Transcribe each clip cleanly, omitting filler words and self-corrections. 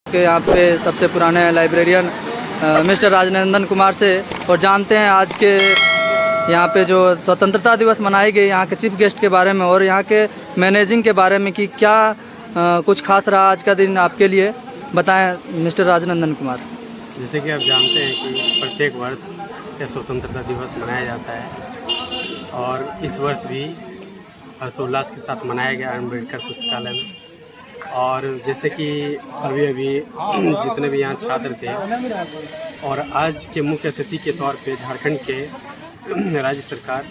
के यहाँ पे सबसे पुराने लाइब्रेरियन मिस्टर राजनंदन कुमार से और जानते हैं आज के यहाँ पे जो स्वतंत्रता दिवस मनाई गई यहाँ के चीफ गेस्ट के बारे में और यहाँ के मैनेजिंग के बारे में कि क्या कुछ खास रहा आज का दिन आपके लिए, बताएं मिस्टर राजनंदन कुमार। जैसे कि आप जानते हैं कि प्रत्येक वर्ष यह स्वतंत्रता दिवस मनाया जाता है और इस वर्ष भी हर्षोल्लास के साथ मनाया गया अम्बेडकर पुस्तकालय में। और जैसे कि अभी जितने भी यहाँ छात्र थे और आज के मुख्य अतिथि के तौर पे झारखंड के राज्य सरकार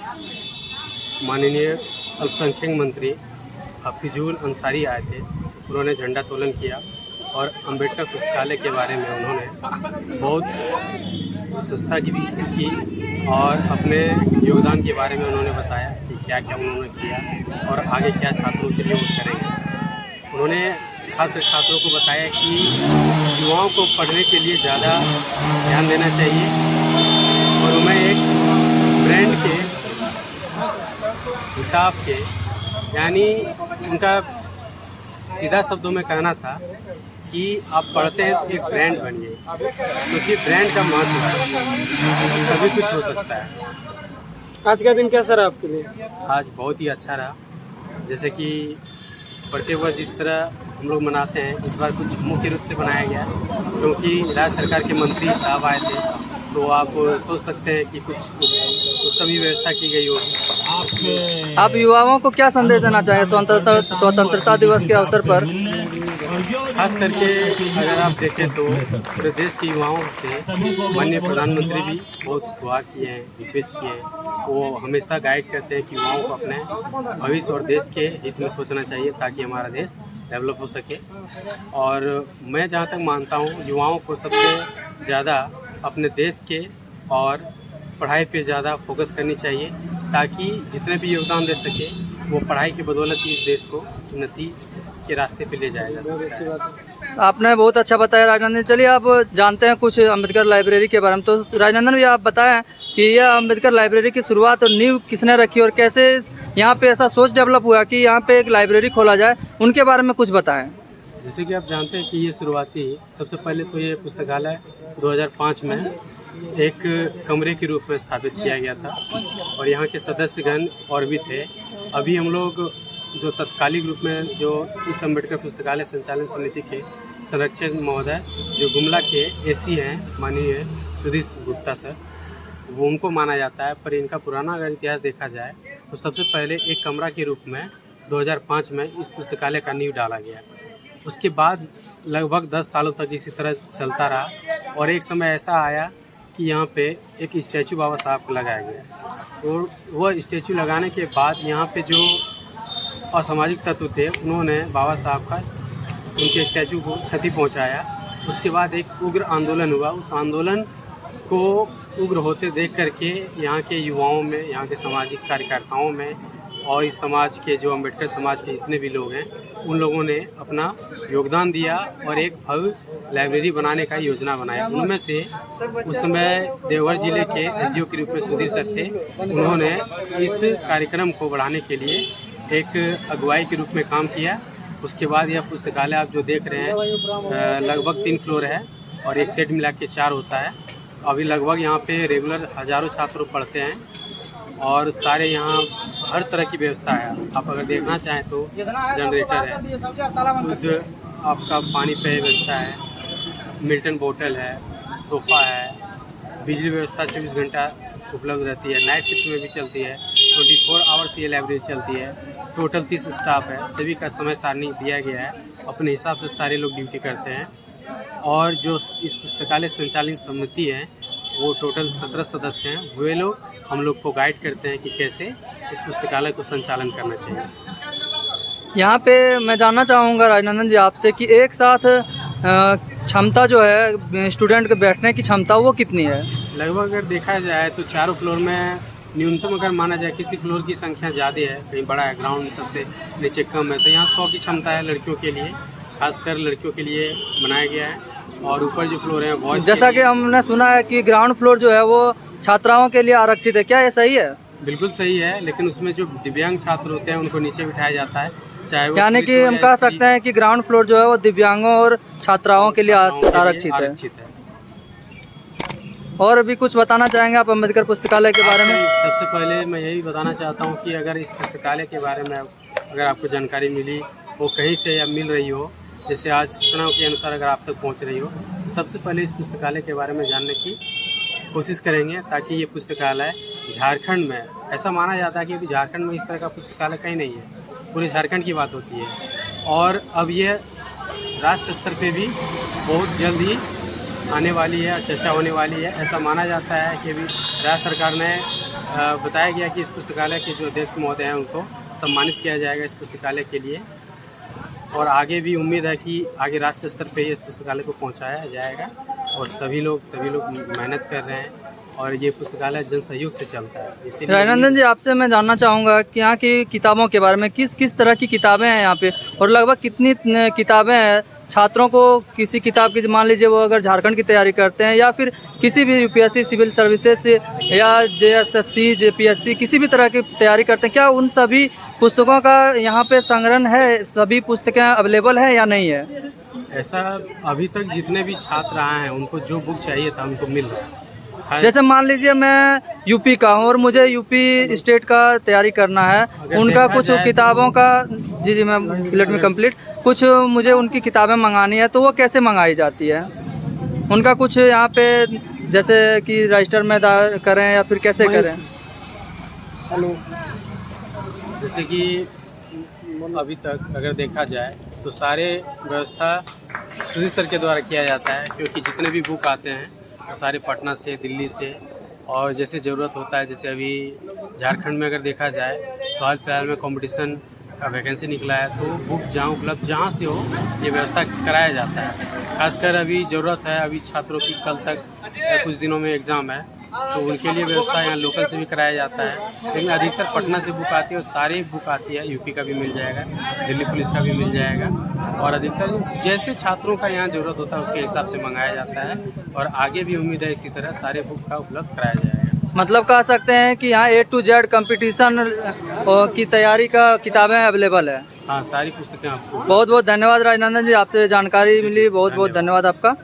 माननीय अल्पसंख्यक मंत्री हफीजुल अंसारी आए थे। उन्होंने झंडा तोलन किया और अम्बेडकर पुस्तकालय के बारे में उन्होंने बहुत प्रशंसा की और अपने योगदान के बारे में उन्होंने बताया कि क्या क्या उन्होंने किया और आगे क्या छात्रों के लिए वो करेंगे। उन्होंने खासकर छात्रों को बताया कि युवाओं को पढ़ने के लिए ज़्यादा ध्यान देना चाहिए और उन्हें एक ब्रांड के हिसाब के, यानी उनका सीधा शब्दों में कहना था कि आप पढ़ते हैं तो एक ब्रांड बनिए, क्योंकि ब्रांड का महत्व है, तभी कुछ हो सकता है। आज का दिन कैसा रहा आपके लिए? आज बहुत ही अच्छा रहा। जैसे कि प्रत्येक वर्ष जिस तरह हम लोग मनाते हैं, इस बार कुछ मुख्य रूप से बनाया गया क्योंकि राज्य सरकार के मंत्री साहब आए थे, तो आप सोच सकते हैं कि कुछ उत्तम ही व्यवस्था की गई होगी। आप युवाओं को क्या संदेश देना चाहें स्वतंत्रता दिवस के अवसर पर? खास करके अगर आप देखें तो पूरे देश के युवाओं से माननीय प्रधानमंत्री भी बहुत दुआ किए हैं, रिक्वेस्ट किए हैं। वो हमेशा गाइड करते हैं कि युवाओं को अपने भविष्य और देश के हित में सोचना चाहिए ताकि हमारा देश डेवलप हो सके। और मैं जहाँ तक मानता हूँ युवाओं को सबसे ज़्यादा अपने देश के और पढ़ाई पे ज़्यादा फोकस करनी चाहिए ताकि जितने भी योगदान दे सके वो पढ़ाई की बदौलत ही इस देश को उन्नति के रास्ते पे ले जाया जा सकता है। आपने बहुत अच्छा बताया राजनंदन। चलिए आप जानते हैं कुछ अम्बेडकर लाइब्रेरी के बारे में, तो राजनंदन भी आप बताएं कि यह अम्बेडकर लाइब्रेरी की शुरुआत और नींव किसने रखी और कैसे यहाँ पे ऐसा सोच डेवलप हुआ कि यहाँ पे एक लाइब्रेरी खोला जाए, उनके बारे में कुछ बताएं। जैसे कि आप जानते हैं कि ये शुरुआती सबसे पहले तो ये पुस्तकालय 2005 में एक कमरे के रूप में स्थापित किया गया था और यहाँ के सदस्यगण और भी थे। अभी हम लोग जो तत्कालिक रूप में जो इस अम्बेडकर पुस्तकालय संचालन समिति के संरक्षक महोदय जो गुमला के एसी हैं माननीय सुधीर गुप्ता सर, वो उनको माना जाता है। पर इनका पुराना अगर इतिहास देखा जाए तो सबसे पहले एक कमरा के रूप में 2005 में इस पुस्तकालय का नींव डाला गया। उसके बाद लगभग 10 सालों तक इसी तरह चलता रहा और एक समय ऐसा आया कि यहाँ पे एक स्टैचू बाबा साहब को लगाया गया और वह स्टैचू लगाने के बाद यहाँ पे जो असामाजिक तत्व थे उन्होंने बाबा साहब का उनके स्टैचू को क्षति पहुँचाया। उसके बाद एक उग्र आंदोलन हुआ। उस आंदोलन को उग्र होते देख करके यहाँ के युवाओं में, यहाँ के सामाजिक कार्यकर्ताओं में और इस समाज के जो अम्बेडकर समाज के जितने भी लोग हैं उन लोगों ने अपना योगदान दिया और एक भव्य लाइब्रेरी बनाने का योजना बनाया। उनमें से उस समय देवघर जिले के एसडीओ के रूप में सुधीर सर थे। उन्होंने इस कार्यक्रम को बढ़ाने के लिए एक अगुवाई के रूप में काम किया। उसके बाद यह पुस्तकालय आप जो देख रहे हैं लगभग 3 फ्लोर है और एक सेट मिला के 4 होता है। अभी लगभग यहाँ पे रेगुलर हज़ारों छात्र पढ़ते हैं और सारे यहाँ हर तरह की व्यवस्था है। आप अगर देखना चाहें तो जनरेटर है, शुद्ध आपका पानी पे व्यवस्था है, मिल्टन बोतल है, सोफ़ा है, बिजली व्यवस्था 24 घंटा उपलब्ध रहती है, नाइट शिफ्ट में भी चलती है, 24 आवर्स ये लाइब्रेरी चलती है। टोटल 30 स्टाफ है, सभी का समय सारणी दिया गया है, अपने हिसाब से सारे लोग ड्यूटी करते हैं। और जो इस पुस्तकालय संचालन समिति है वो टोटल 17 सदस्य हैं। वे लोग हम लोग को गाइड करते हैं कि कैसे इस पुस्तकालय को संचालन करना चाहिए। यहाँ पे मैं जानना चाहूँगा राजनंदन जी आपसे कि एक साथ क्षमता जो है स्टूडेंट के बैठने की क्षमता वो कितनी है? लगभग अगर देखा जाए तो 4 फ्लोर में न्यूनतम अगर माना जाए, किसी फ्लोर की संख्या ज़्यादा है, कहीं बड़ा है, ग्राउंड सबसे नीचे कम है, तो यहाँ 100 की क्षमता है लड़कियों के लिए, खासकर लड़कियों के लिए बनाया गया है। और ऊपर जो फ्लोर है बॉयज, जैसा कि हमने सुना है कि ग्राउंड फ्लोर जो है वो छात्राओं के लिए आरक्षित है, क्या ये सही है? बिल्कुल सही है, लेकिन उसमें जो दिव्यांग छात्र होते हैं उनको नीचे बिठाया जाता है चाहे वो यानी पुलिस कि हो हम या कह स्त्री, सकते हैं कि ग्राउंड फ्लोर जो है वो दिव्यांगों और छात्राओं के लिए छात्राओं के लिए आरक्षित है। आरक्षित है। और भी कुछ बताना चाहेंगे आप अम्बेडकर पुस्तकालय के बारे में? सबसे पहले मैं यही बताना चाहता हूँ कि अगर इस पुस्तकालय के बारे में अगर आपको जानकारी मिली, वो कहीं से या मिल रही हो, जैसे आज सूचनाओं के अनुसार अगर आप तक पहुँच रही हो, तो सबसे पहले इस पुस्तकालय के बारे में जानने की कोशिश करेंगे, ताकि ये पुस्तकालय झारखंड में, ऐसा माना जाता है कि अभी झारखंड में इस तरह का पुस्तकालय कहीं नहीं है, पूरे झारखंड की बात होती है। और अब ये राष्ट्र स्तर पे भी बहुत जल्द ही आने वाली है, चर्चा होने वाली है। ऐसा माना जाता है कि अभी राज्य सरकार ने बताया गया कि इस पुस्तकालय के जो अध्यक्ष महोदय हैं उनको सम्मानित किया जाएगा इस पुस्तकालय के लिए, और आगे भी उम्मीद है कि आगे राष्ट्र स्तर पे इस पुस्तकालय को पहुंचाया जाएगा। और सभी लोग मेहनत कर रहे हैं, और ये पुस्तकालय जन सहयोग से चलता है। इसीलिए राजनंदन जी, आपसे मैं जानना चाहूँगा कि यहाँ की किताबों के बारे में, किस किस तरह की किताबें हैं यहाँ पे, और लगभग कितनी किताबें हैं छात्रों को? किसी किताब की, मान लीजिए वो अगर झारखंड की तैयारी करते हैं या फिर किसी भी यूपीएससी, सिविल सर्विसेज या जेएसएससी, जेपीएससी, किसी भी तरह की तैयारी करते हैं, क्या उन सभी पुस्तकों का यहाँ पे संग्रहण है? सभी पुस्तकें अवेलेबल हैं या नहीं है? ऐसा अभी तक जितने भी छात्र आए हैं उनको जो बुक चाहिए था उनको मिल रहा है। जैसे मान लीजिए मैं यूपी का हूँ और मुझे यूपी स्टेट का तैयारी करना है, उनका कुछ किताबों का, जी मैं लेट में कंप्लीट, कुछ मुझे उनकी किताबें मंगानी है, तो वो कैसे मंगाई जाती है? उनका कुछ यहाँ पे जैसे कि रजिस्टर में करें या फिर कैसे करें? हेलो। जैसे कि अभी तक अगर देखा जाए तो सारे व्यवस्था सुधीर सर के द्वारा किया जाता है, क्योंकि जितने भी बुक आते हैं वो सारे पटना से, दिल्ली से, और जैसे ज़रूरत होता है, जैसे अभी झारखंड में अगर देखा जाए तो हाल फिलहाल में कंपटीशन का वैकेंसी निकला है, तो बुक जहाँ उपलब्ध जहाँ से हो ये व्यवस्था कराया जाता है। खासकर अभी ज़रूरत है, अभी छात्रों की कल तक कुछ दिनों में एग्ज़ाम है, तो उनके लिए व्यवस्था यहाँ लोकल से भी कराया जाता है। लेकिन अधिकतर पटना से बुक आती है, और सारी बुक आती है, यूपी का भी मिल जाएगा, दिल्ली पुलिस का भी मिल जाएगा, और अधिकतर जैसे छात्रों का यहाँ ज़रूरत होता है उसके हिसाब से मंगाया जाता है। और आगे भी उम्मीद है इसी तरह सारे बुक का उपलब्ध कराया जाएगा। मतलब कह सकते हैं कि यहाँ A to Z कंपटीशन की तैयारी का किताबें अवेलेबल है। हाँ, सारी पुस्तकें आपको। बहुत बहुत धन्यवाद राजनंदन जी, आपसे जानकारी मिली, बहुत बहुत धन्यवाद आपका।